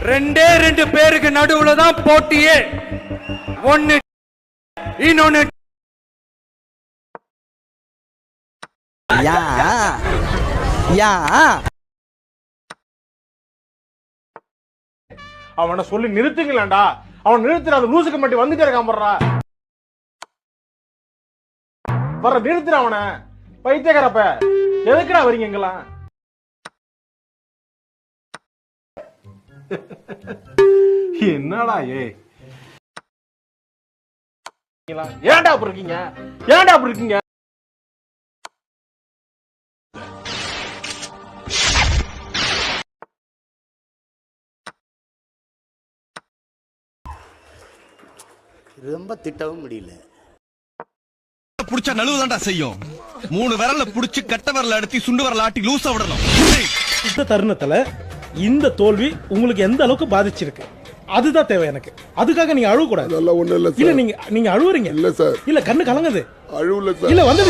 ரெண்டே ரெண்டு பேருக்கு நடுவுல தான் போட்டியே. ஒன்னு இன்னொன்னு யா யா. அவனை சொல்லி நிறுத்துங்களேன்டா. அவன் நிறுத்துற அந்த லூசுக்கு மட்டும் வந்துட்டே இருக்கான் போடுறா. வர நிறுத்துற அவனை. பைத்தியக்காரப்ப எதுக்குடா வரீங்க எங்கெல்லாம்? என்னடா ஏன்டா அப்படி இருக்கீங்க? ஏன்டா அப்படி இருக்கீங்க? ரொம்ப திட்டவும் முடியல. புடிச்சா நழுவுதான்டா செய்யும். 3 விரல்ல புடிச்சு கட்ட விரல அடிச்சு சுண்டு விரல ஆட்டி லூசா விடணும். இந்த தருணத்துல இந்த தோல்வி உங்களுக்கு எந்த அளவுக்கு பாதிச்சிருக்கு அதுதான் தேவை எனக்கு. அதுக்காக நீங்க அழுவ கூடாது. அதெல்லாம் ஒண்ணும் இல்ல இல்ல சார். நீங்க அழுவுறீங்க. இல்ல சார். இல்ல கண்ணு கலங்குது. அழுவல சார். இல்ல வந்து